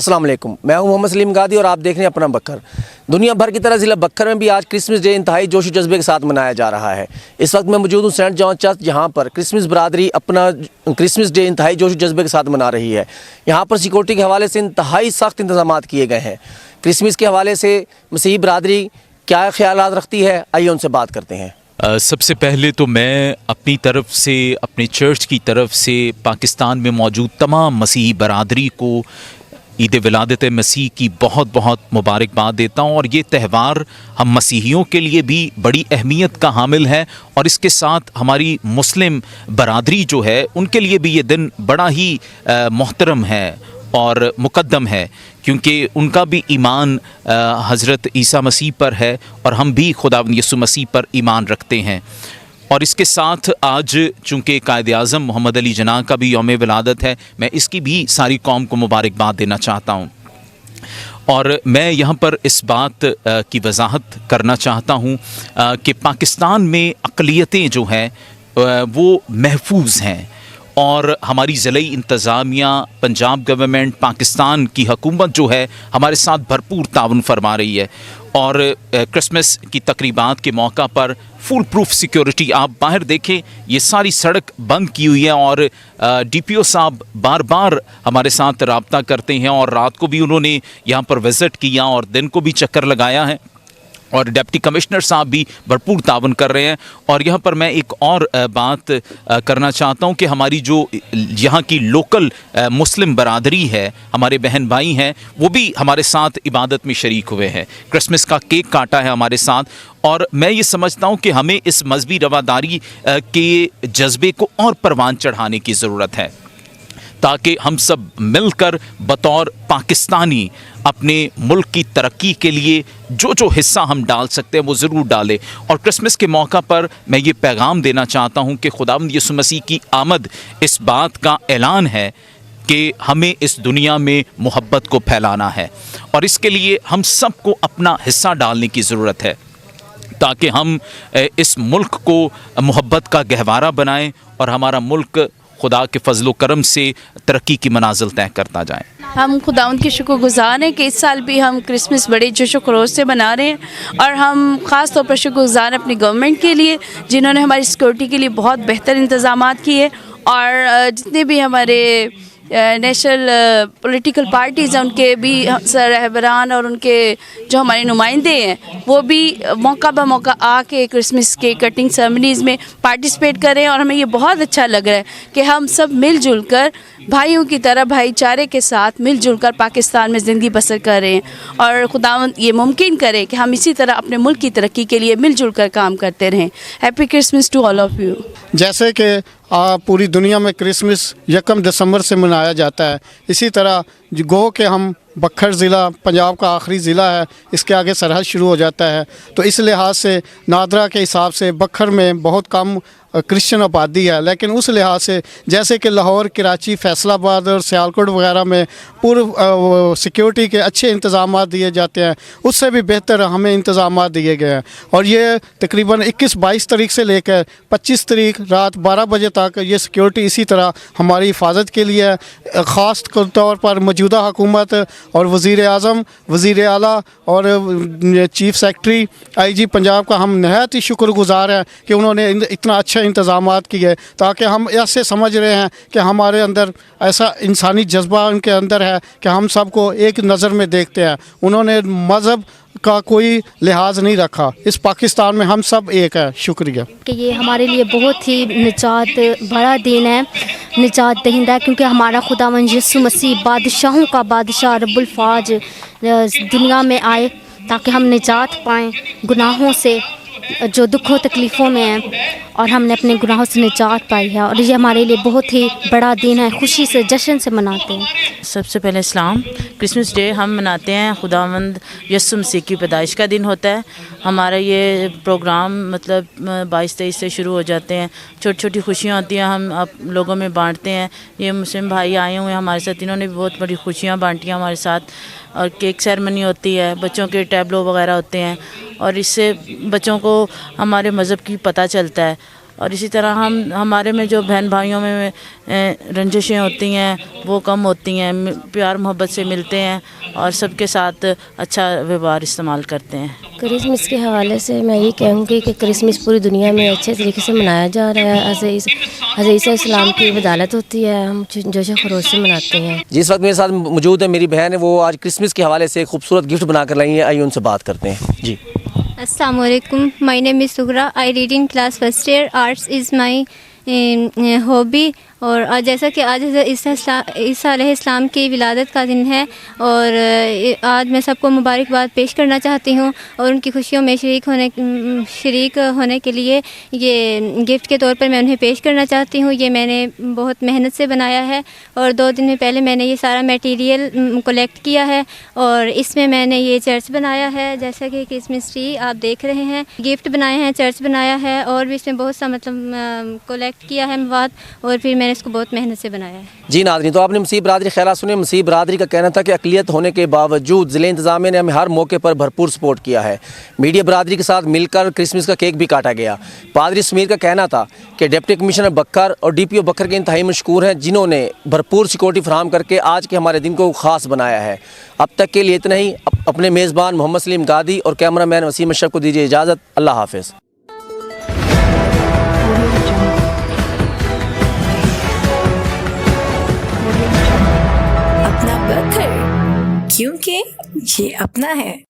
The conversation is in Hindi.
अस्सलाम वालेकुम, मैं हूं मोहम्मद सलीम गादी और आप देख रहे हैं अपना बक्खर। दुनिया भर की तरह ज़िला बक्खर में भी आज क्रिसमस डे इंतहाई जोश व जज्बे के साथ मनाया जा रहा है। इस वक्त मैं मौजूद हूं सेंट जॉन चर्च, जहां पर क्रिसमस बरादरी अपना क्रिसमस डे इंतहाई जोश व जज्बे के साथ मना रही है। यहाँ पर सिक्योरिटी के हवाले से इंतहाई सख्त इंतजाम किए गए हैं। क्रिसमस के हवाले से मसीही बरादरी क्या ख्यालात रखती है, आइए उनसे बात करते हैं। सबसे पहले तो मैं अपनी तरफ से, अपने चर्च की तरफ से पाकिस्तान में मौजूद तमाम मसीही बरादरी को ईद विलादत मसीह की बहुत बहुत मुबारकबाद देता हूँ। और ये त्यौहार हम मसीहियों के लिए भी बड़ी अहमियत का हामिल है और इसके साथ हमारी मुस्लिम बरादरी जो है उनके लिए भी ये दिन बड़ा ही मोहतरम है और मुक़द्दम है, क्योंकि उनका भी ईमान हज़रत ईसा मसीह पर है और हम भी खुदावंद यीशु मसीह पर ईमान रखते हैं। और इसके साथ आज चूँकि कायद-ए-आज़म मोहम्मद अली जिन्नाह का भी यौम विलादत है, मैं इसकी भी सारी कौम को मुबारकबाद देना चाहता हूँ। और मैं यहाँ पर इस बात की वजाहत करना चाहता हूँ कि पाकिस्तान में अक़लियतें जो हैं वो महफूज हैं और हमारी ज़िलाई इंतज़ामिया, पंजाब गवर्नमेंट, पाकिस्तान की हुकूमत जो है हमारे साथ भरपूर ताउन फरमा रही है। और क्रिसमस की तकरीबात के मौका पर फुल प्रूफ सिक्योरिटी, आप बाहर देखें ये सारी सड़क बंद की हुई है और DPO साहब बार बार हमारे साथ रब्ता करते हैं और रात को भी उन्होंने यहाँ पर विज़िट किया और दिन को भी चक्कर लगाया है और डिप्टी कमिश्नर साहब भी भरपूर तावन कर रहे हैं। और यहाँ पर मैं एक और बात करना चाहता हूँ कि हमारी जो यहाँ की लोकल मुस्लिम बरादरी है, हमारे बहन भाई हैं, वो भी हमारे साथ इबादत में शरीक हुए हैं। क्रिसमस का केक काटा है हमारे साथ और मैं ये समझता हूँ कि हमें इस मजहबी रवादारी के जज्बे को और परवान चढ़ाने की ज़रूरत है, ताकि हम सब मिलकर बतौर पाकिस्तानी अपने मुल्क की तरक्की के लिए जो जो हिस्सा हम डाल सकते हैं वो ज़रूर डालें। और क्रिसमस के मौका पर मैं ये पैगाम देना चाहता हूँ कि खुदावंद यीशु मसीह की आमद इस बात का ऐलान है कि हमें इस दुनिया में मोहब्बत को फैलाना है और इसके लिए हम सबको अपना हिस्सा डालने की ज़रूरत है, ताकि हम इस मुल्क को मोहब्बत का गहवारा बनाएं और हमारा मुल्क खुदा के फजलो करम से तरक्की की मनाजिल तय करता जाए। हम खुदावंद के शुक्रगुज़ार हैं कि इस साल भी हम क्रिसमस बड़े जोश व खरोश से मना रहे हैं और हम ख़ास तौर पर शुक्रगुज़ार अपनी गवर्नमेंट के लिए, जिन्होंने हमारी सिक्योरिटी के लिए बहुत बेहतर इंतज़ामात किए और जितने भी हमारे नेशनल पॉलिटिकल पार्टीज़ हैं उनके भी रहबरान और उनके जो हमारे नुमाइंदे हैं वो भी मौका ब मौका आके क्रिसमस के कटिंग सेरेमनीज़ में पार्टिसिपेट करें। और हमें ये बहुत अच्छा लग रहा है कि हम सब मिलजुल कर भाइयों की तरह भाईचारे के साथ मिलजुल कर पाकिस्तान में ज़िंदगी बसर कर रहे हैं और खुदावंद ये मुमकिन करे कि हम इसी तरह अपने मुल्क की तरक्की के लिए मिलजुल कर काम करते रहें। Happy Christmas to all of you. जैसे कि पूरी दुनिया में क्रिसमस 1 दिसंबर से मनाया जाता है, इसी तरह गो के हम बक्खर ज़िला पंजाब का आखिरी ज़िला है, इसके आगे सरहद शुरू हो जाता है, तो इस लिहाज से नादरा के हिसाब से बक्खर में बहुत कम क्रिश्चियन आबादी है। लेकिन उस लिहाज से जैसे कि लाहौर, कराची, फैसलाबाद और सियालकोट वगैरह में पूर्व सिक्योरिटी के अच्छे इंतज़ाम दिए जाते हैं, उससे भी बेहतर हमें इंतज़ाम दिए गए हैं। और ये तकरीबन 21-22 तारीख से लेकर 25 तारीख रात 12 बजे तक ये सिक्योरिटी इसी तरह हमारी हिफाजत के लिए ख़ास तौर पर मौजूदा हुकूमत और वज़ीर-ए-आज़म, वज़ीर आला और चीफ़ सेक्रेटरी IG पंजाब का हम नहायत ही शुक्रगुज़ार हैं कि उन्होंने इतना अच्छा इंतज़ामात किए, ताकि हम ऐसे समझ रहे हैं कि हमारे अंदर ऐसा इंसानी जज्बा उनके अंदर है कि हम सबको एक नज़र में देखते हैं। उन्होंने मज़हब का कोई लिहाज नहीं रखा, इस पाकिस्तान में हम सब एक है। शुक्रिया। कि ये हमारे लिए बहुत ही निजात बड़ा दिन है, निजात दहिंदा है, क्योंकि हमारा खुदावंद यीशु मसीह बादशाहों का बादशाह रब्बुल फ़ाज दुनिया में आए ताकि हम निजात पाएँ गुनाहों से, जो दुखों तकलीफ़ों में हैं, और हमने अपने गुनाहों से निजात पाई है और ये हमारे लिए बहुत ही बड़ा दिन है, खुशी से जश्न से मनाते हैं। सबसे पहले इस्लाम क्रिसमस डे हम मनाते हैं, खुदावंद यीशु मसीह की पैदाइश का दिन होता है। हमारा ये प्रोग्राम मतलब 22-23 से शुरू हो जाते हैं, छोटी छोटी खुशियाँ होती हैं, हम आप लोगों में बांटते हैं। ये मुस्लिम भाई आए हुए हैं हमारे साथ, इन्होंने भी बहुत बड़ी खुशियाँ बांटी हैं हमारे साथ। और केक सेरेमनी होती है, बच्चों के टैबलो वगैरह होते हैं और इससे बच्चों को हमारे मज़हब की पता चलता है। और इसी तरह हमारे में जो बहन भाइयों में रंजिशें होती हैं वो कम होती हैं, प्यार मोहब्बत से मिलते हैं और सबके साथ अच्छा व्यवहार इस्तेमाल करते हैं। क्रिसमस के हवाले से मैं ये कहूँगी कि क्रिसमस पूरी दुनिया में अच्छे तरीके से मनाया जा रहा है। हज़रत ईसा इस्लाम की बदालत होती है, हम जोश खरोश से मनाते हैं। जिस वक्त मेरे साथ मौजूद है मेरी बहन है, वो आज क्रिसमस के हवाले से एक खूबसूरत गिफ्ट बना कर लाई है। आइए उनसे बात करते हैं। जी अस्सलाम वालेकुम, my name is Sughra, I read in class first year, arts is my hobby. और आज जैसा कि आज ईसा अलैहिस्सलाम की विलादत का दिन है और आज मैं सबको मुबारकबाद पेश करना चाहती हूँ और उनकी खुशियों में शरीक होने के लिए ये गिफ्ट के तौर पर मैं उन्हें पेश करना चाहती हूँ। ये मैंने बहुत मेहनत से बनाया है और 2 दिन में पहले मैंने ये सारा मटेरियल कलेक्ट किया है और इसमें मैंने ये चर्च बनाया है, जैसा कि क्रिसमस ट्री आप देख रहे हैं। गिफ्ट बनाए हैं, चर्च बनाया है और भी इसमें बहुत सा मतलब कलेक्ट किया है मवाद और फिर मैंने इसको बहुत मेहनत से बनाया है। जी नाज़रीन, तो आपने मसीह बरादरी ख़ैरात सुने। मसीह बरादरी का कहना था कि अक़लियत होने के बावजूद ज़िले इंतज़ामिया ने हमें हर मौके पर भरपूर सपोर्ट किया है। मीडिया बरादरी के साथ मिलकर क्रिसमस का केक भी काटा गया। पादरी समीर का कहना था कि डिप्टी कमिश्नर बक्कर और DPO बक्कर के इंतहाई मशकूर हैं, जिन्होंने भरपूर सिक्योरिटी फराहम करके आज के हमारे दिन को ख़ास बनाया है। अब तक के लिए इतना ही। अपने मेज़बान मोहम्मद सलीम गादी और कैमरा मैन वसीम अशरफ को दीजिए इजाज़त। अल्लाह हाफ़िज़। अपना बखर, क्योंकि ये अपना है।